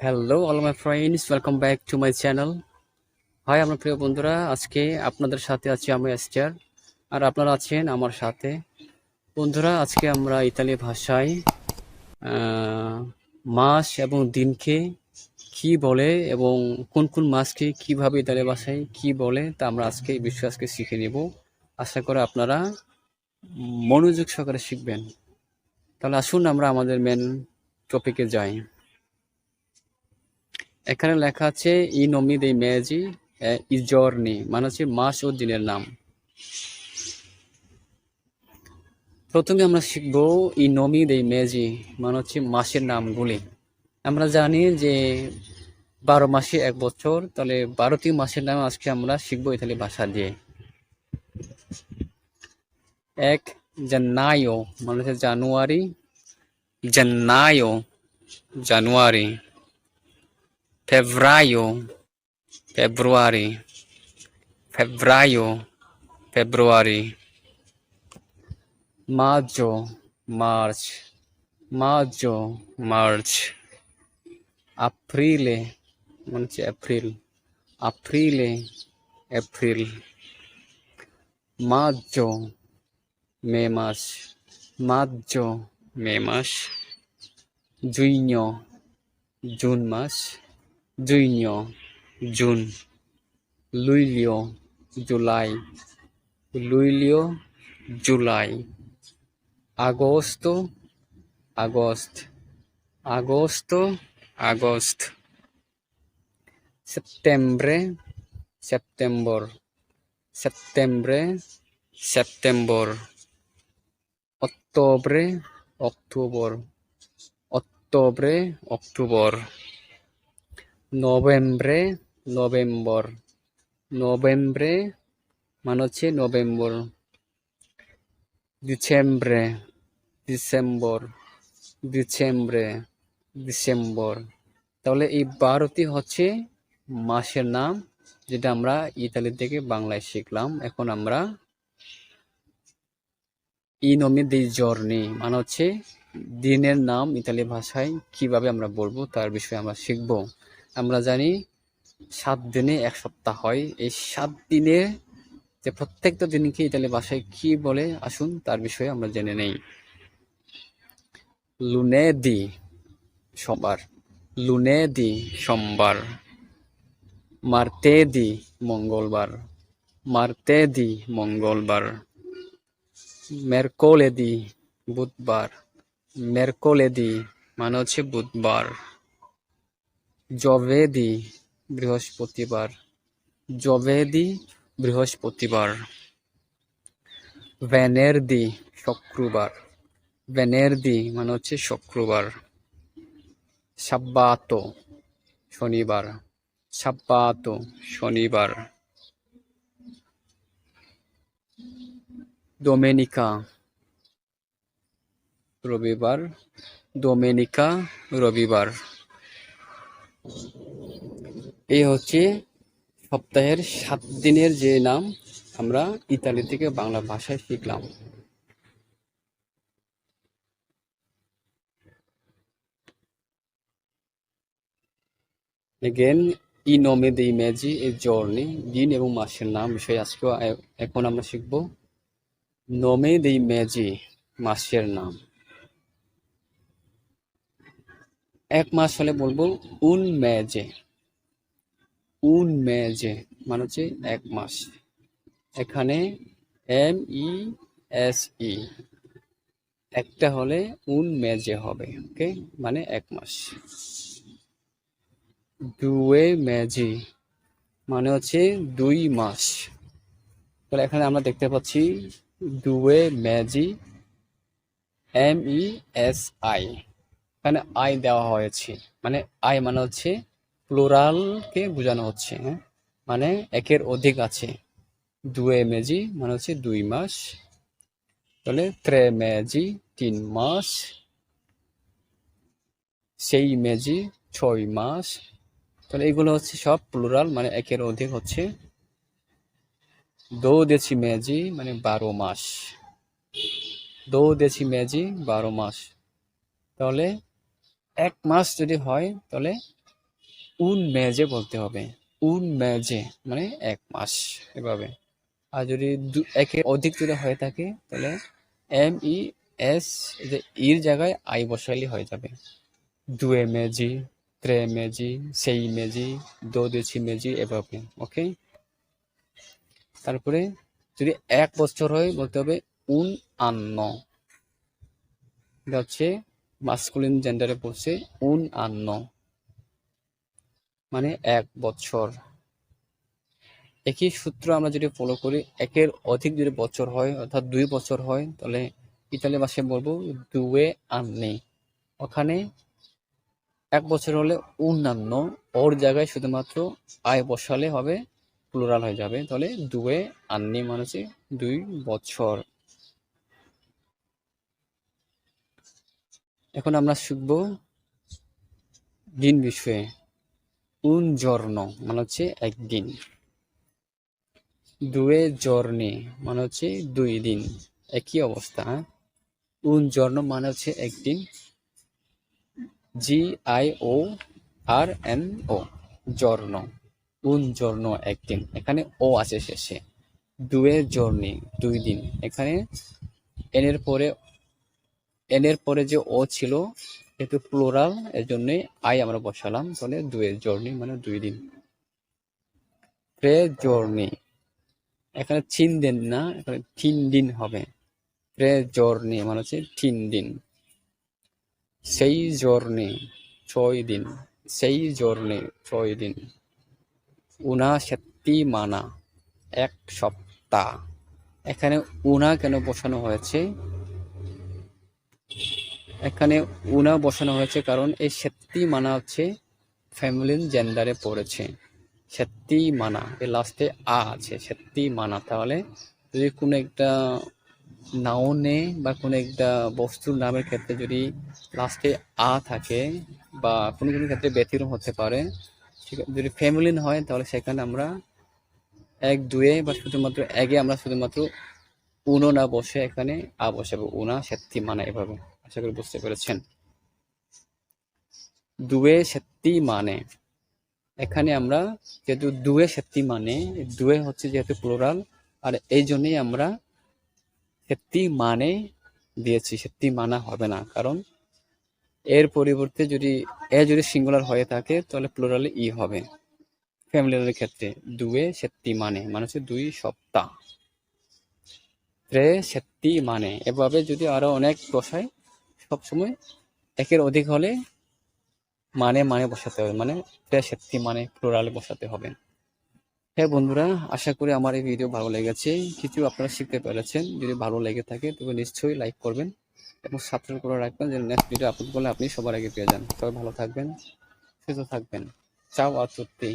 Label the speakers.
Speaker 1: Hello all my friends, welcome back to my channel. Hi আমার প্রিয় বন্ধুরা, আজকে আপনাদের সাথে আছি আমি অ্যাস্টিয়ার, আর আপনারা আছেন আমার সাথে। বন্ধুরা, আজকে আমরা ইতালি ভাষায় মাস এবং দিনকে কি বলে এবং কোন কোন মাসকে কিভাবে ইতালি ভাষায় কি বলে তা আমরা আজকে এই বিষয়ে আজকে শিখে নেব। আশা করি আপনারা মনোযোগ সহকারে শিখবেন। তাহলে আসুন আমরা আমাদের মেন টপিকে যাই। এখানে লেখা আছে ই নমি দei mesi i giorni, মানে হচ্ছে মাস ও দিনের নাম। প্রথমে আমরা শিখব ই নমি dei mesi, মানে হচ্ছে মাসের নামগুলি। আমরা জানি যে 12 মাসে এক বছর, তাহলে 12টি মাসের নাম আজকে আমরা শিখবো ইতালি ভাষা দিয়ে। এক, জেন্নাইও, মানে হচ্ছে জানুয়ারি। জেন্নাইও, জানুয়ারি। ফেব্রাইও, ফেব্রুয়ারি। ফেব্রাইও, ফেব্রুয়ারি। মার্চো, মার্চ। মার্চো, মার্চ। aprile, মানে হচ্ছে এপ্রিল। aprile, এপ্রিল। মার্চো, মে মাস। মার্চো, মে মাস। জুইনো, জুন মাস। জুইনো, জুন। লুইলিও, জুলাই। লুইলিও, জুলাই। agosto, agost. agosto, agost. settembre, september. settembre, september. ottobre, october. ottobre, october. novembre, november. novembre, মানে হচ্ছে নভেম্বর। ডিসেম্বরে, ডিসেম্বর। ডিসেম্বরে, ডিসেম্বর। তাহলে এই 12টি হচ্ছে মাসের নাম, যেটা আমরা ইতালি থেকে বাংলায় শিখলাম। এখন আমরা ই নমি dei giorni, মানে হচ্ছে দিনের নাম ইতালি ভাষায় কিভাবে আমরা বলবো তার বিষয়ে আমরা শিখব। আমরা জানি 7 দিনে এক সপ্তাহ হয়। এই 7 দিনে যে প্রত্যেকটা দিনকে ইতালি ভাষায় কি বলে, আসুন তার বিষয়ে আমরা জেনে নেই। লুনেদি, সোমবার। লুনেদি, সোমবার। মার্তেদি, মঙ্গলবার। মার্তেদি, মঙ্গলবার। মেরকোলেদি, বুধবার। মেরকোলেদি, মানে হচ্ছে বুধবার। জোভেদি, বৃহস্পতিবার। জোভেদি, বৃহস্পতিবার। ভেনেরদি, শুক্রবার। ভেনেরদি, মানে হচ্ছে শুক্রবার। সাব্বাতো, শনিবার। সাব্বাতো, শনিবার। ডোমেনিকা, রবিবার। ডোমেনিকা, রবিবার। এই হচ্ছে সপ্তাহের 7 দিনের যে নাম আমরা ইতালি থেকে বাংলা ভাষায় শিখলাম। এগেন ই নমে dei mesi e giorni, দিন এবং মাসের নাম বিষয়ে আজকে এখন আমরা শিখব। নমে dei mesi, মাসের নাম। এক মাস হলে বলবো un mese। un mese, মানে হচ্ছে এক মাস। এখানে MESE, একটা হলে un mese হবে, ওকে, মানে এক মাস। due mesi, মানে হচ্ছে 2 মাস। তাহলে এখানে আমরা দেখতে পাচ্ছি due mesi, MESI, এখানে আই দেওয়া হয়েছে, মানে আই মানে হচ্ছে প্লুরালকে বোঝানো হচ্ছে, হ্যাঁ, মানে একের অধিক আছে। due mesi মানে হচ্ছে 2 মাস। তাহলে 3 mesi, 3 মাস। 6 mesi, 6 মাস। তাহলে এগুলো হচ্ছে সব প্লুরাল, মানে একের অধিক হচ্ছে। 12 mesi, মানে 12 মাস। 12 mesi, 12 মাস। তাহলে এক মাস যদি হয় তাহলে উন মেজে বলতে হবে। উন মেজে মানে ১ মাস এভাবে। আর যদি একের অধিক যদি হয়ে থাকে তাহলে MES যে ইর জায়গায় আই বসাইলে হয়ে যাবে। 2 mesi, 3 mesi, 6 mesi, 12 mesi এভাবে। ওকে? তারপরে যদি ১ বছর হয় বলতে হবে un anno। এটা হচ্ছে মাস্কুলিন জেন্ডারে পড়ছে un anno মানে ১ বছর। একই সূত্র আমরা যদি ফলো করি, একের অধিক যদি বছর হয় অর্থাৎ ২ বছর হয় তাহলে ইতালি ভাষায় বলবো 2 anni। ওখানে ১ বছর হলে অন্যান্য, ওর জায়গায় শুধুমাত্র আয় বসালে হবে, প্লুরাল হয়ে যাবে। তাহলে 2 anni মানে হচ্ছে ২ বছর। এখন আমরা শিখব দিন বিষয়ে। un giorno মানে হচ্ছে একদিন। 2 giorni মানে হচ্ছে ২ দিন। একই অবস্থা, হ্যাঁ? un giorno মানে হচ্ছে একদিন। GIORNO giorno, un giorno একদিন। এখানে ও আছে শেষে। 2 giorni ২ দিন। এখানে এনের পরে যে ও ছিল যেহেতু প্লুরাল এর জন্যই আই আমরা বসালাম। তাহলে 2 giorni মানে ২ দিন। 3 giorni এখানে ৩ দিন না, এখানে ৩ দিন হবে। 3 giorni মানে হচ্ছে ৩ দিন। 6 giorni ৬ দিন। 6 giorni ৬ দিন। una settimana ১ সপ্তাহ। এখানে una কেন বসানো হয়েছে? এখানে una বসানো হয়েছে কারণ এই settimana হচ্ছে ফেমিনিন জেন্ডারে পড়েছে। settimana এর লাস্টে আ আছে, settimana। তাহলে যদি কোনো একটা নাউনে বা কোনো একটা বস্তুর নামের ক্ষেত্রে যদি লাস্টে আ থাকে বা কোনো ক্ষেত্রে ব্যতিক্রম হতে পারে, যদি ফেমিনিন হয় তাহলে সেখানে আমরা ১, ২ বা শুধুমাত্র ১ এ আমরা শুধুমাত্র উনো না বসে এখানে আ বসাবো। una settimana এভাবে। আশা করি বুঝতে পেরেছেন। 2 settimane এখানে আমরা যেহেতু 2 settimane, 2 হচ্ছে যেহেতু প্লুরাল আর এই জন্যই আমরা settimane দিয়েছি, settimana হবে না। কারণ এর পরিবর্তে যদি সিঙ্গুলার হয়ে থাকে তাহলে প্লুরালে ই হবে ফ্যামিলিয়ারের ক্ষেত্রে। 2 settimane মানে হচ্ছে ২ সপ্তাহ। 3 settimane এভাবে যদি আরো অনেক বসাই, সবসময় একের অধিক হলে মানে বসাতে হবে, মানে 3 settimane প্লুরালে বসাতে হবে। হ্যাঁ বন্ধুরা, আশা করি আমার এই ভিডিও ভালো লেগেছে, কিছু আপনারা শিখতে পেরেছেন। যদি ভালো লেগে থাকে তবে নিশ্চয়ই লাইক করবেন এবং সাবস্ক্রাইব করে রাখবেন যেন নেক্সট ভিডিও আপলোড করলে আপনি সবার আগে পেয়ে যান। সবাই ভালো থাকবেন, সুস্থ থাকবেন। চাও আর তুত্তি।